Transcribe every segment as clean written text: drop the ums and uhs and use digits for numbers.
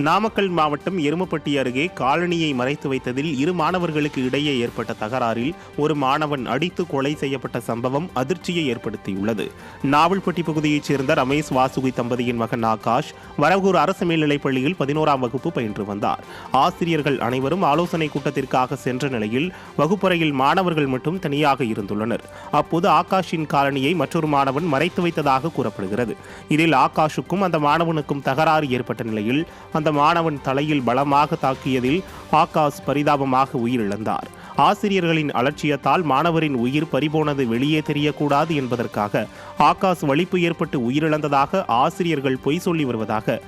நாமக்கல் மாவட்டம் எருமப்பட்டி அருகே காலணியை மறைத்து வைத்ததில் இரு மாணவர்களுக்கு இடையே ஏற்பட்ட தகராறில் ஒரு மாணவன் அடித்து கொலை செய்யப்பட்ட சம்பவம் அதிர்ச்சியை ஏற்படுத்தியுள்ளது. நாவல்பட்டி பகுதியைச் சேர்ந்த ரமேஷ் வாசுகி தம்பதியின் மகன் ஆகாஷ் வரகூர் அரசு மேல்நிலைப் பள்ளியில் 11ஆம் வகுப்பு பயின்று வந்தார். ஆசிரியர்கள் அனைவரும் ஆலோசனை கூட்டத்திற்காக சென்ற நிலையில் வகுப்பறையில் மாணவர்கள் மட்டும் தனியாக இருந்துள்ளனர். அப்போது ஆகாஷின் காலணியை மற்றொரு மாணவன் மறைத்து வைத்ததாக கூறப்படுகிறது. இதில் ஆகாஷுக்கும் அந்த மாணவனுக்கும் தகராறு ஏற்பட்ட நிலையில் அந்த மாணவன் தலையில் பலமாக தாக்கியதில் ஆகாஷ் பரிதாபமாக உயிரிழந்தார். ஆசிரியர்களின் அலட்சியத்தால் மாணவரின் உயிர் பறிபோனது வெளியே தெரியக்கூடாது என்பதற்காக ஆகாஷ் வலிப்பு ஏற்பட்டு உயிரிழந்ததாக ஆசிரியர்கள் பொய் சொல்லி வருவதாக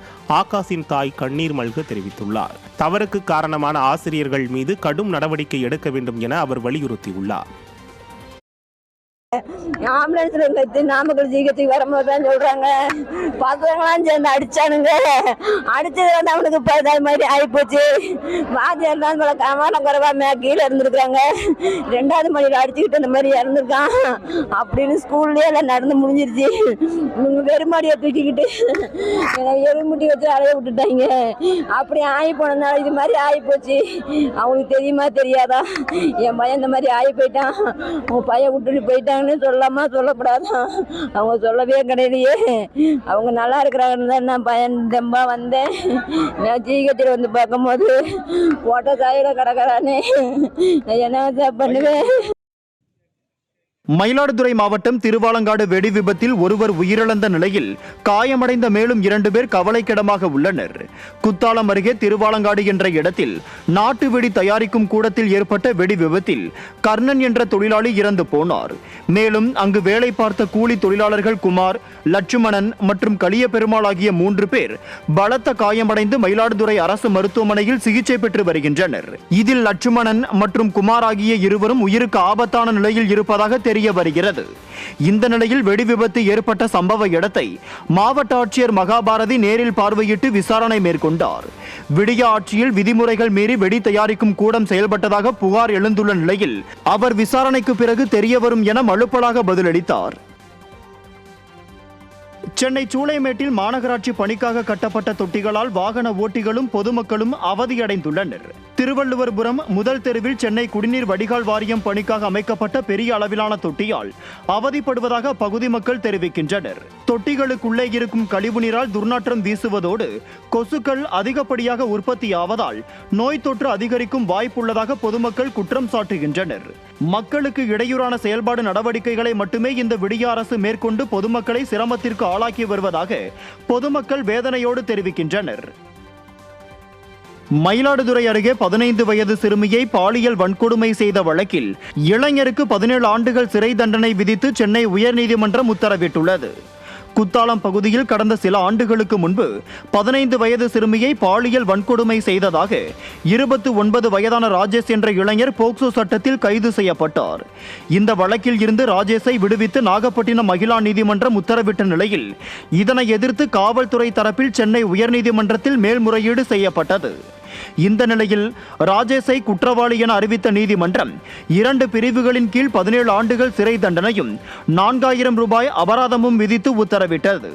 ஆகாஷின் தாய் கண்ணீர் மல்க தெரிவித்துள்ளார். தவறுக்கு காரணமான ஆசிரியர்கள் மீது கடும் நடவடிக்கை எடுக்க வேண்டும் என அவர் வலியுறுத்தியுள்ளார். ஆம்புலன்ஸ்ல நாமக்கல் ஜிஹெச்சுக்கு வரும்போது தான் சொல்றாங்க, பசங்களாம் சேர்ந்து அடிச்சானுங்க. அடிச்சது வந்து அவனுக்கு அது மாதிரி ஆகிப்போச்சு. வாத்தியார் தான் போல கமானம் குறைவா கீழே இருந்திருக்காங்க. 2வது மணியில் அடிச்சுக்கிட்டு இந்த மாதிரி இறந்துருக்கான் அப்படின்னு ஸ்கூல்லேயே எல்லாம் நடந்து முடிஞ்சிருச்சு. இவங்க வெறுமாடியை தூக்கிக்கிட்டு எருமுட்டி வச்சு அலைய விட்டுட்டாங்க. அப்படி ஆகி போனதுனால இது மாதிரி ஆகிப்போச்சு. அவங்களுக்கு தெரியுமா தெரியாதா, என் பையன் இந்த மாதிரி ஆகி போயிட்டான், உன் பையன் விட்டுட்டு போயிட்டான் சொல்லாமா சொல்லக்கூடாதான். அவங்க சொல்லவே கிடையாதையே. அவங்க நல்லா இருக்கிறாங்கன்னு தான் நான் பயந்தம்பா வந்தேன். நான் ஜிஹெச்சில் வந்து பார்க்கும்போது போட்ட சாயில கிடக்கிறானே, என்ன பண்ணுவேன். மயிலாடுதுறை மாவட்டம் திருவாலங்காடு வெடி விபத்தில் ஒருவர் உயிரிழந்த நிலையில் காயமடைந்த மேலும் 2 பேர் கவலைக்கிடமாக உள்ளனர். குத்தாலம் அருகே திருவாலங்காடு என்ற இடத்தில் நாட்டு வெடி தயாரிக்கும் கூடத்தில் ஏற்பட்ட வெடி விபத்தில் கர்ணன் என்ற தொழிலாளி இறந்து போனார். மேலும் அங்கு வேலை பார்த்த கூலி தொழிலாளர்கள் குமார், லட்சுமணன் மற்றும் களிய பெருமாள் ஆகிய 3 பேர் பலத்த காயமடைந்து மயிலாடுதுறை அரசு மருத்துவமனையில் சிகிச்சை பெற்று வருகின்றனர். இதில் லட்சுமணன் மற்றும் குமார் ஆகிய இருவரும் உயிருக்கு ஆபத்தான நிலையில் இருப்பதாக தெரிய வருகிறது. இந்த நிலையில் வெடி விபத்து ஏற்பட்ட சம்பவ இடத்தை மாவட்ட ஆட்சியர் மகாபாரதி நேரில் பார்வையிட்டு விசாரணை மேற்கொண்டார். விடிய ஆட்சியில் விதிமுறைகள் மீறி வெடி தயாரிக்கும் கூடம் செயல்பட்டதாக புகார் எழுந்துள்ள நிலையில் அவர் விசாரணைக்கு பிறகு தெரியவரும் என மழுப்பலாக பதிலளித்தார். சென்னை சூளைமேட்டில் மாநகராட்சி பணிக்காக கட்டப்பட்ட தொட்டிகளால் வாகன ஓட்டிகளும் பொதுமக்களும் அவதியடைந்துள்ளனர். திருவள்ளுவர்புரம் முதல் தெருவில் சென்னை குடிநீர் வடிகால் வாரியம் பணிக்காக அமைக்கப்பட்ட பெரிய அளவிலான தொட்டியால் அவதிப்படுவதாக பகுதி மக்கள் தெரிவிக்கின்றனர். தொட்டிகளுக்குள்ளே இருக்கும் கழிவுநீரால் துர்நாற்றம் வீசுவதோடு கொசுக்கள் அதிகப்படியாக உற்பத்தியாவதால் நோய் தொற்று அதிகரிக்கும் வாய்ப்புள்ளதாக பொதுமக்கள் குற்றம் சாட்டுகின்றனர். மக்களுக்கு இடையூறான செயல்பாடு நடவடிக்கைகளை மட்டுமே இந்த விடிய அரசு மேற்கொண்டு பொதுமக்களை சிரமத்திற்கு ஆளாக்கி வருவதாக பொதுமக்கள் வேதனையோடு தெரிவிக்கின்றனர். மயிலாடுதுறை அருகே 15 வயது சிறுமியை பாலியல் வன்கொடுமை செய்த வழக்கில் இளைஞருக்கு 17 ஆண்டுகள் சிறை தண்டனை விதித்து சென்னை உயர்நீதிமன்றம் உத்தரவிட்டுள்ளது. குத்தாலம் பகுதியில் கடந்த சில ஆண்டுகளுக்கு முன்பு 15 வயது சிறுமியை பாலியல் வன்கொடுமை செய்ததாக 29 வயதான ராஜேஷ் என்ற இளைஞர் போக்சோ சட்டத்தில் கைது செய்யப்பட்டார். இந்த வழக்கில் இருந்து ராஜேஷை விடுவித்து நாகப்பட்டினம் மகிழா நீதிமன்றம் உத்தரவிட்ட நிலையில் இதனை எதிர்த்து காவல்துறை தரப்பில் சென்னை உயர்நீதிமன்றத்தில் மேல்முறையீடு செய்யப்பட்டது. இந்த நிலையில் ராஜேஷை குற்றவாளி என அறிவித்த நீதிமன்றம் 2 பிரிவுகளின் கீழ் 17 ஆண்டுகள் சிறை தண்டனையும் 4000 ரூபாய் அபராதமும் விதித்து உத்தரவிட்டது.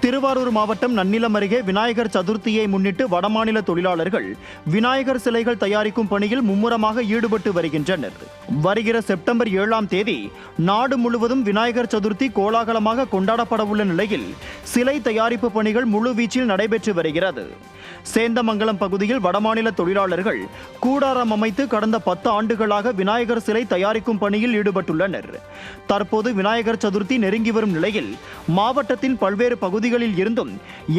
திருவாரூர் மாவட்டம் நன்னிலம் அருகே விநாயகர் சதுர்த்தியை முன்னிட்டு வடமாநில தொழிலாளர்கள் விநாயகர் சிலைகள் தயாரிக்கும் பணியில் மும்முரமாக ஈடுபட்டு வருகின்றனர். வருகிற செப்டம்பர் 7ஆம் தேதி நாடு முழுவதும் விநாயகர் சதுர்த்தி கோலாகலமாக கொண்டாடப்பட உள்ள நிலையில் சிலை தயாரிப்பு பணிகள் முழுவீச்சில் நடைபெற்று வருகிறது. சேந்தமங்கலம் பகுதியில் வடமாநில தொழிலாளர்கள் கூடாரம் அமைத்து கடந்த 10 ஆண்டுகளாக விநாயகர் சிலை தயாரிக்கும் பணியில் ஈடுபட்டுள்ளனர். தற்போது விநாயகர் சதுர்த்தி நெருங்கி வரும் நிலையில் மாவட்டத்தின் பல்வேறு பகுதிகளில் இருந்தும்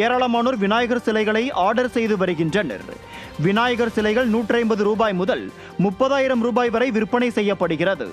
ஏராளமானோர் விநாயகர் சிலைகளை ஆர்டர் செய்து வருகின்றனர். விநாயகர் சிலைகள் 150 ரூபாய் முதல் 30,000 ரூபாய் வரை விற்பனை செய்யப்படுகிறது.